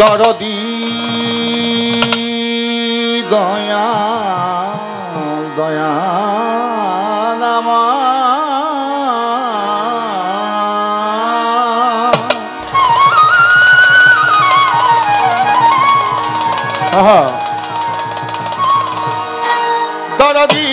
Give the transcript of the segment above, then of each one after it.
দরদি দয়া দয়া নামা দরদি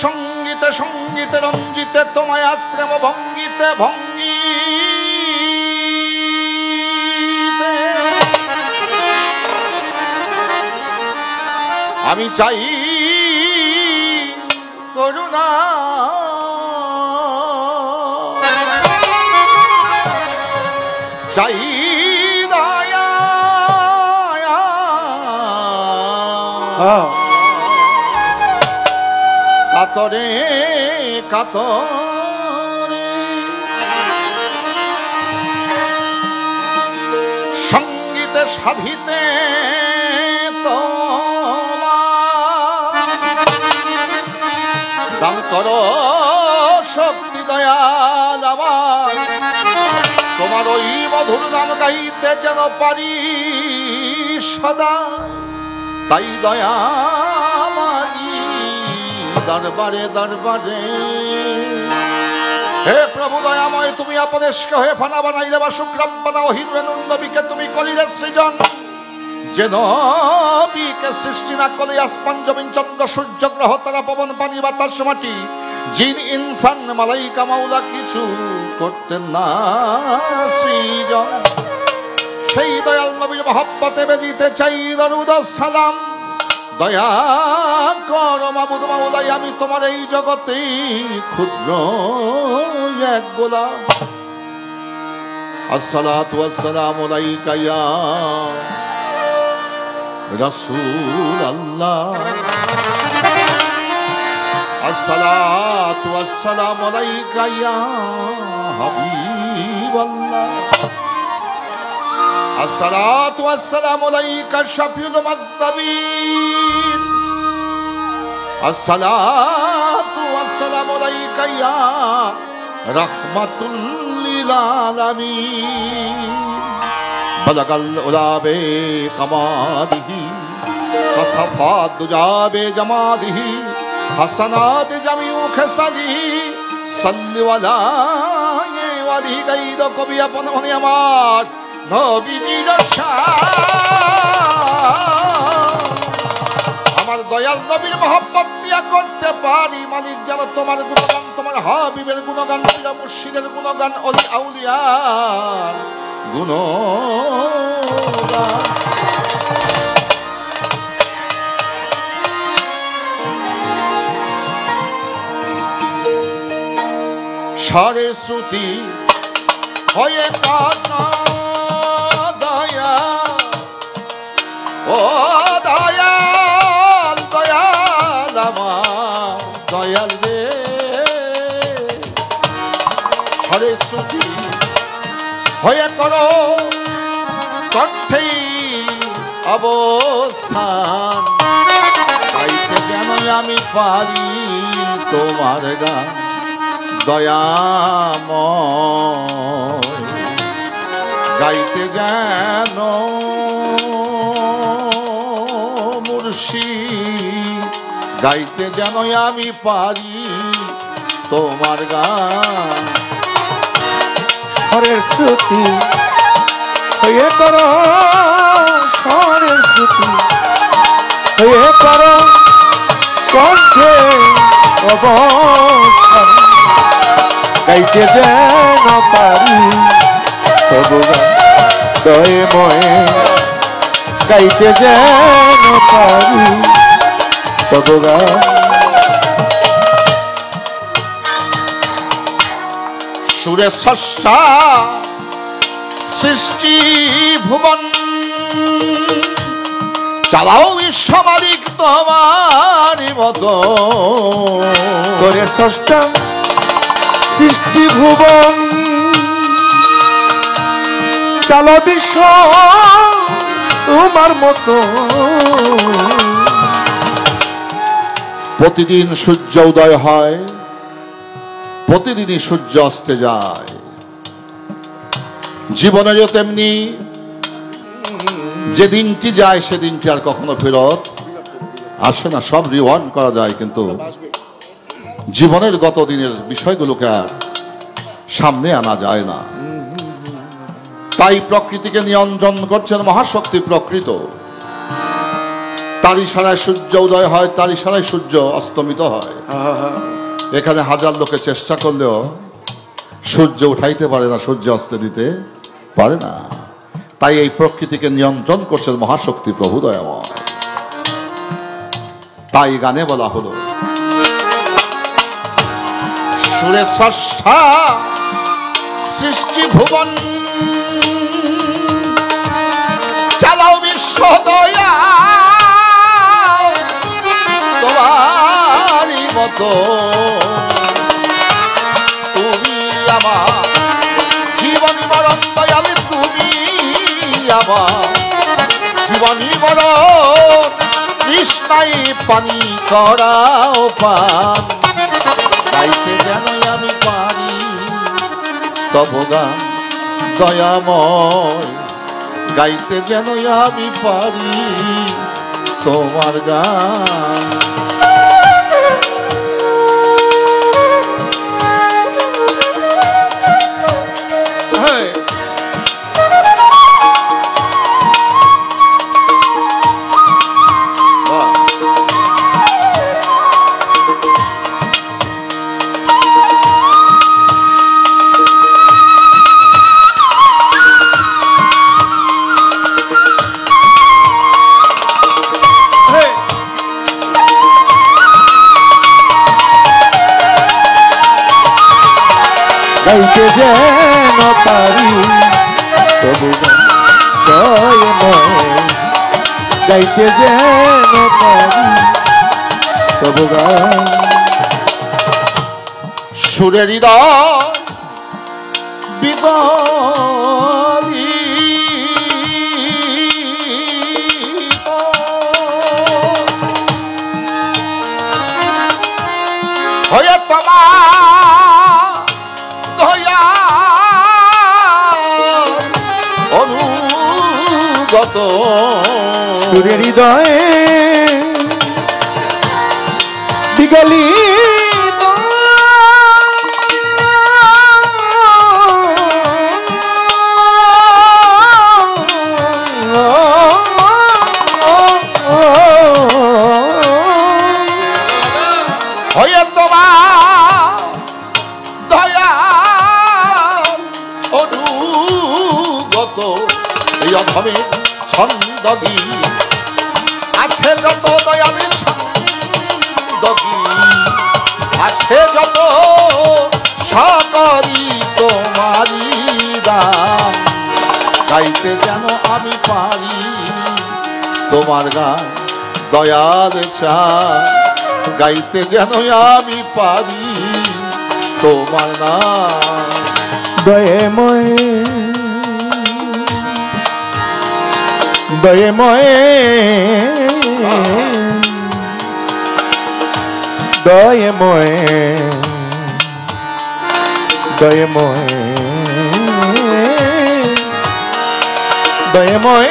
সঙ্গীতে সঙ্গীতে রঞ্জিতে তোমায় আজ প্রেম ভঙ্গিতে ভঙ্গি আমি চাই করুণা চাই দয়া কাতরে কাতরে সঙ্গীতে সাধিতে দান করো শক্তি দয়াল আমার তোমার ওই মধুর নাম গাইতে যেন পারি সদা তাই দয়া দরবারে দরবারে হে প্রভু দয়াময় তুমি আপদেশকে হয়ে ফানা বানাইলে বা শুক্রাব্বানা ও হিরণনবীকে তুমি করিলে সৃজন যে নবীকে সৃষ্টি না করলে আসমান জমিন চন্দ্র সূর্য গ্রহ তারা পবন পানি বাতাস মাটি জিন ইনসান মালাইকা মাওলা কিছু করতেন না সৃজন সেই দয়াল নবীর মহব্বতে বেদিতে চাই দরুদ সালাম দয়া করো মাবুদ মাওলাই আমি তোমার এই জগতে ক্ষুদ্র এক গোলাম আসসালাতু ওয়াসসালামু আলাইকা ইয়া রাসূল আল্লাহ আসসালাতু ওয়াসসালামু আলাইকা ইয়া হাবিবাল্লাহ আসসালাতু ওয়াসসালামু আলাইকা শাফিউল মুজতাবিন আসসালাতু ওয়াসসালামু আলাইকা ইয়া রাহমাতুল লিল আলামিন বালাগাল উলাবে কামাদিহি কাসাফাত দুজাবে জামাদিহি হাসানাত জামিউ খাসালিহি সাল্লি ওয়ালা ওয়ালি গাইদ কবি আপন মনে আমার নবীজির আমার দয়াল নবীর মহব্বত দিয়া করতে পারি মালিক যেন তোমার গুণগান তোমার হাবিবের গুণগান পীর মুর্শিদের গুণগান অলি আউলিয়ার গুণগান সারে শ্রুতি হয়ে কাটা দয়া ও দয়াল দয়াল আমার দয়াল রে হরে শ্রুতি হয়ে করো কণ্ঠে অবস্থান গাইতে যেন আমি পারি তোমার গান দয়াময় গাইতে যেন মুর্শিদ গাইতে যেন আমি পারি তোমার গান হরের শ্রুতি হয়ে করো হরের শ্রুতি হয়ে করো কণ্ঠে অবস্থান গাইতে যেন পারি তবু গান দয়ে ময়ে গাইতে যেন পারি তবু গান সুরে স্রষ্টা সৃষ্টি ভুবন চালাও বিশ্ব মালিক তোমারই মতো করে স্রষ্টা সৃষ্টি ভুবন চালো বিশ্ব তোমার মতো প্রতিদিন সূর্য উদয় হয় প্রতিদিনই সূর্য অস্তে যায় জীবনেও তেমনি যে দিনটি যায় সেদিনটি আর কখনো ফেরত আসে না সব রিওয়ার্ড করা যায় কিন্তু জীবনের গত দিনের বিষয়গুলোকে আর সামনে আনা যায় না তাই প্রকৃতিকে নিয়ন্ত্রণ করছেন মহাশক্তি প্রকৃত তার ইশারায় সূর্য উদয় হয় তার ইশারায় সূর্য অস্তমিত হয় এখানে হাজার লোকে চেষ্টা করলেও সূর্য উঠাইতে পারে না সূর্য অস্তে দিতে পারে না তাই এই প্রকৃতিকে নিয়ন্ত্রণ করছেন মহাশক্তি প্রভু দয়াময় তাই গানে বলা হলো সুরে স্রষ্টা সৃষ্টি ভুবন চালাও বিশ্ব দয়া তোমারই মতো তুমি আমার জীবনী মরণ দয়াল তুমি আমার জীবনী মরণ তৃষ্ণায় পানি করাও পান গাইতে যেন আমি পারি তব গান দয়াময় গাইতে যেন আমি পারি তোমার গান গাইতে যেন পারি তবু দয়াময় গাইতে যেন পারি তবু গান সুরে হৃদয় বিবলি হয়ে তোমার দয়া অনুগত সুরে হৃদয়ে বিগলি হয়ে তোমার দয়া অনুগত এই অধমে ছন্দ আছে যত দয়ালে ছন্দ আছে যত সকরি তোমারি দান গাইতে যেন আমি পারি তোমার গান দয়াল চা গাইতে যেন আমি পারি তোমার নাম দয়াময় দয়াময় দয়াময় দয়াময় দয়াময়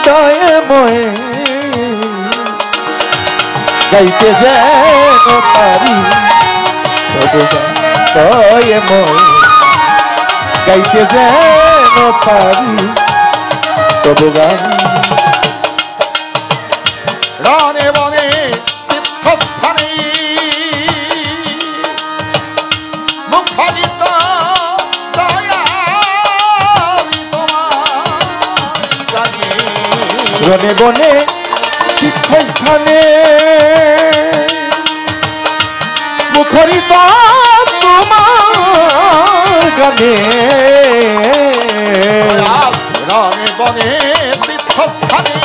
দয়াময় গাইতে যেন পারি তবু দয়াময় গাইতে যেন পারি তবু গান। রণে বনে তীর্থস্থানে মুখরিত দয়ালি তোমার গানে। রণে বনে তীর্থস্থানে মুখরিত তোমার গানে। রণে বনে তীর্থস্থানে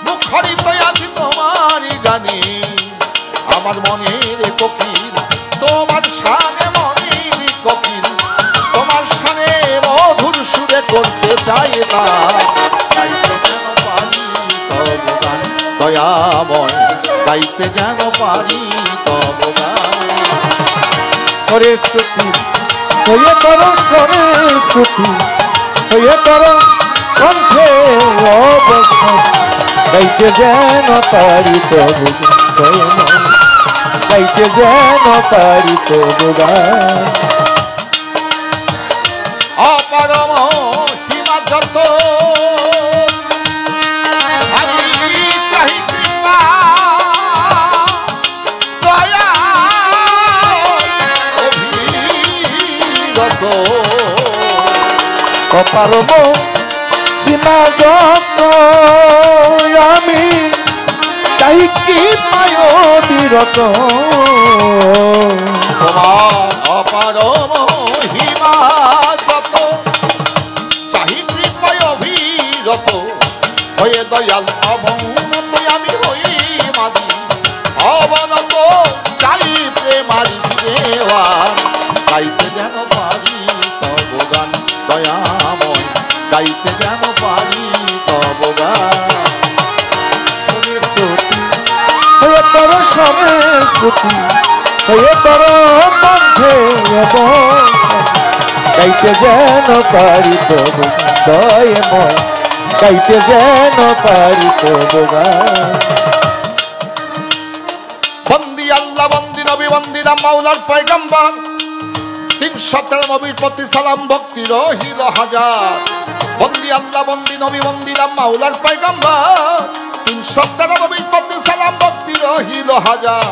মুখরিত আছি তোমার গানে। আমার মনের কোকিল তোমার শানে, মনের কোকিল তোমার শানে মধুর সুরে করতে চাই না। গাইতে যেন পারি তব গান দয়াময়, গাইতে যেন পারি তব গান। করে স্তুতি হয়ে করো, করে স্তুতি হয়ে করো কণ্ঠে অবস্থান। গাইতে যেন পারি তবু গান, গাইতে যেন পারি তবু গান। অপরম হিমা যত আমি চাহি কৃপা দয়া অভিরত। অপারম সীমা যত আমি চাই কি পায় বিরত। তোমার অপরম হিমা যত চাহি কৃপায় অভিরত। হয়ে দয়াল অবনত আমি হই মাদি অবনত, চাই প্রেমার দেওয়া। গাইতে যেন পারি তব গান দয়াময়, গাইতে যেন পারি তব গান। হয়ে তর সমের স্তুতি হয়ে তর কণ্ঠে অবস্থান। গাইতে যেন পারি তবু দয়াময়, গাইতে যেন পারি তবু গান। বন্দি আল্লাহ বন্দি নবী বন্দিরাম মাওলার পয়গম্বর। 313 নবীর প্রতি সালাম ভক্তি রহিল হাজার। বন্দি আল্লাহ বন্দি নবী বন্দিরাম মাওলার পয়গম্বর। 313 নবীর প্রতি সালাম ভক্তি রহিল হাজার।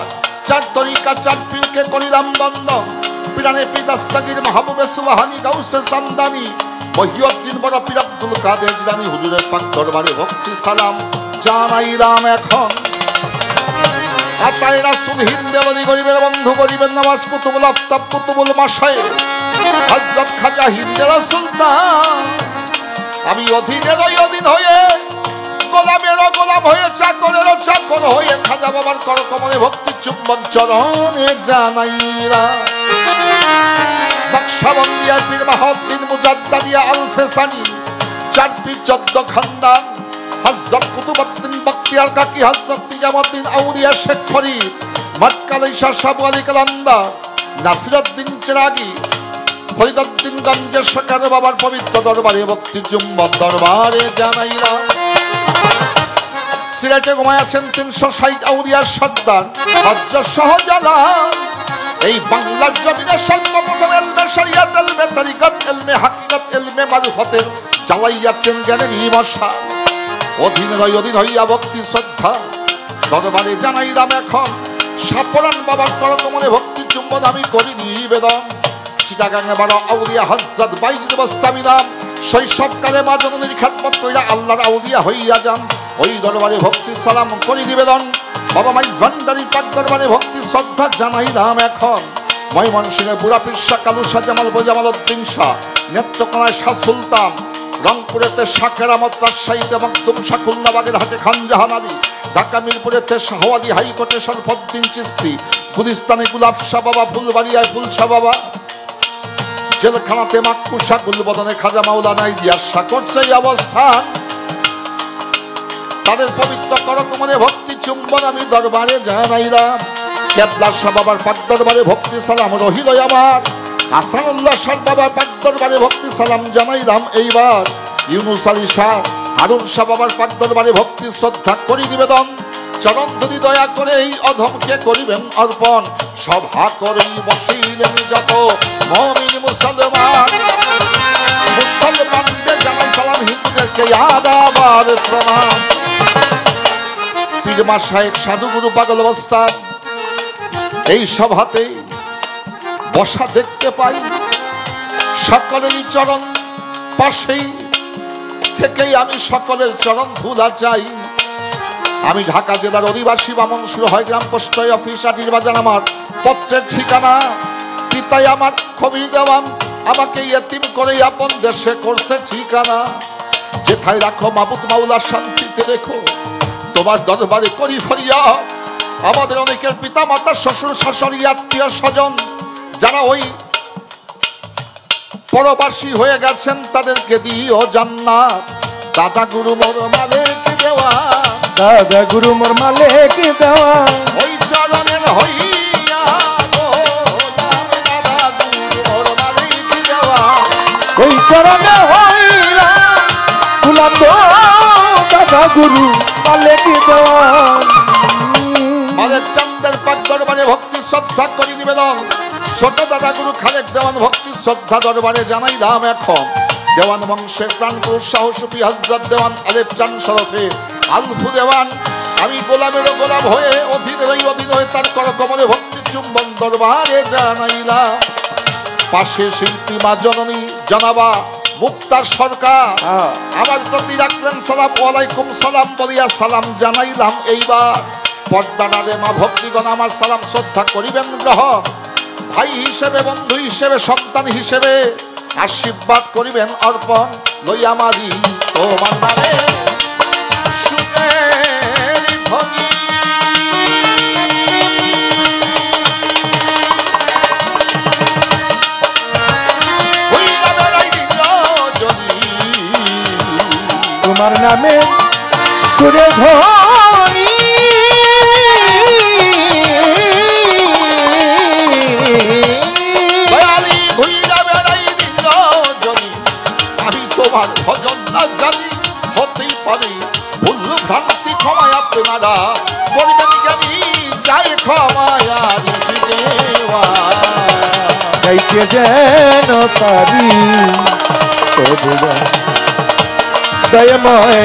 চার তরিকা চার পীরকে করিলাম বন্দন। পিরানে পীর দাস্তাগীর মাহবুবে সুবহানী গাউসে সামদানি মহিউদ্দিন বড় পীর আব্দুল কাদের জিলানী হুজুরের পাক দরবারে ভক্তি সালাম জানাইলাম এখন। আতায় রাসূল হিন্দেলনি গরিবের বন্ধু গরিবের নামাজ কুতুবুল আফতাব কুতুবুল মাশায়েখ হযরত খাজা হিন্দেলা সুলতান। আমি অধীনের অধীন হয়ে গোলামেরও গোলাম হয়ে চাকরেরও চাকর হয়ে খাজা বাবার করকমলে ভক্তি চুম্বন চরণে জানাইলা। নকশবন্দিয়া পীর মাহউদ্দিন মুজাদ্দাদিয়া আল ফেসানি চার পীর 14 খানদান হযরত কুতুবউদ্দিন বখতিয়ার কাকি হযরত নিজামউদ্দিন আউলিয়া শেখ ফরিদ মটকালাই শাহ সাবু আলী কালান্দার নাসিরউদ্দিন চিরাগী ফরিদউদ্দিন গঞ্জের সরকার বাবার পবিত্র দরবারে ভক্তি চুম্বন দরবারে জানাইলা। সিলেটে ঘুমায় আছেন 360 আউলিয়ার সর্দার হযরত শাহজালাল। এই বাংলার জমিনে সর্বপ্রথম এলমে শরিয়ত এলমে তরিকত এলমে হাকিকত এলমে মারফতের জ্বালাইয়াছেন জ্ঞানের মশা। অধীনের অধীন হইয়া ভক্তি শ্রদ্ধা দরবারে জানাইলাম এখন। সাপরান বাবার করকমলে ভক্তি চুম্বন আমি করি নিবেদন। চিটাগাঙে বড় আউলিয়া হযরত বাইজিদ বস্তামি নাম শৈশবকালে মা জননীর খেদমত কইরা আল্লাহর আউলিয়া হইয়া যান। ওই দরবারে ভক্তি সালাম করি নিবেদন। বাবা মাইজ ভান্ডারীর পাক দরবারে ভক্তি শ্রদ্ধা জানাইলাম এখন। ময়মনসিংহের বুড়া পীর শাহ কালু শাহ জামাল বোজামাল উদ্দিন শাহ, নেত্রকোনায় শাহ সুলতান, রংপুরেতে শাহ কেরামত, রাজশাহীতে মখদুম শাহ, খুলনা বাগেরহাটে খান জাহান আলী, ঢাকা মিরপুরেতে শাহওয়ালি, হাইকোর্টে শরফুদ্দিন চিশতি, গুলিস্তানে গুলাব শাহ বাবা, ফুলবাড়িয়ায় ফুল শাহ বাবা, জেলখানাতে মাক্কু শাহ, গুলবদনে খাজা মাওলানা ইলিয়াস শাহ করছে এই অবস্থান। তাদের পবিত্র করকমলে ভক্তি চুম্বন আমি দরবারে জানাইলাম। কেবলা শাহ বাবার পাক দরবারে ভক্তি সালাম রহিল আমার। আসানুল্লাহ শাহ বাবার পাক দরবারে ভক্তি সালাম জানাইলাম এইবার। ইউনুস আলী শাহ, হারুন শাহ বাবার পাক দরবারে ভক্তি শ্রদ্ধা করি নিবেদন। চরণ ধরি দয়া করে এই অধমকে করিবেন অর্পণ। সভা করেই বসিলেন যত মুমিন মুসলমান, মুসলমানদের জানাই সালাম, হিন্দুদেরকে আদাব আর প্রণাম। পীর মাশায়েখ সাধুগুরু পাগল অবস্থান এই সভাতে বসা দেখতে পাই। সকলেরই চরণ পাশেই থেকেই আমি সকলের চরণ ধুলা চাই। আমি ঢাকা জেলার অধিবাসী বামন সুরহয় গ্রাম পোস্ট অফিস আটির বাজার আমার পত্রের ঠিকানা। পিতাই আমার খবির দেওয়ান, আমাকে ইয়েতিম করে আপন দেশে করছে ঠিকানা। যেথায় রাখো মাবুদ মাওলা শান্তিতে রেখো, তোমার দরবারে করি ফরিয়াদ। আমাদের অনেকের পিতা মাতা শ্বশুর শাশুড়ি আত্মীয় স্বজন যারা ওই পরবাসী হয়ে গেছেন তাদেরকে দিও জান্নাত। দাদা গুরু মোর মালিক দেওয়া, দাদা গুরু মোর মালিক দেওয়া, ওই চরণের হইয়া গোলাম। দাদা গুরু মোর মালিক দেওয়া, ওই চরণে হইলা গুলাম গো, দাদা গুরু মালিক দেওয়া। মালেক চান্দের পাক দরবারে ভক্তি শ্রদ্ধা করি নিবেদন। ছোট দাদা গুরু খালেক দেওয়ান ভক্তি শ্রদ্ধা দরবারে জানাইলাম এখন। দেওয়ান বংশের প্রাণপুর সাহসুপি হযরত দেওয়ান আলেপ চান শরফে আলফু দেওয়ান। আমি গোলামেরও গোলাম হয়ে অধীনেরই অধীন হয়ে তার করকমলে ভক্তি চুম্বন দরবারে জানাইলাম। পাশে শিল্পী মা জননী জনাবা মুক্তার সরকার আমার প্রতি রাখলেন সালাম, ওয়ালাইকুম সালাম বলিয়া সালাম জানাইলাম। এইবার পর্দা নারে মা ভক্তিগণ আমার সালাম শ্রদ্ধা করিবেন গ্রহণ। ভাই হিসেবে, বন্ধু হিসেবে, সন্তান হিসেবে আশীর্বাদ করিবেন অর্পণ। লইয়া মারি তোমার নামে সুরের ধ্বনি। হইয়া বেড়াই রজনী, তোমার নামে সুরে ধ্বনি। দয়ালি হইয়া বেড়াই রজনী, আমি তোমার ভজন না জানি। হতেই পারে ভুল ভ্রান্তি, ক্ষমায় আপনারা করবেন জ্ঞানী, চাই ক্ষমায়া দেওয়া। গাইতে যেন পারি তবু দয়াময়,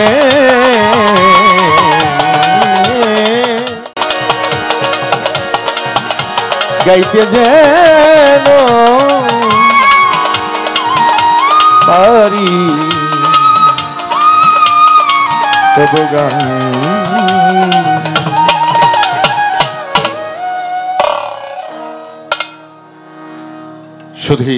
গাইতে যেন পারি তবু গান। শুধু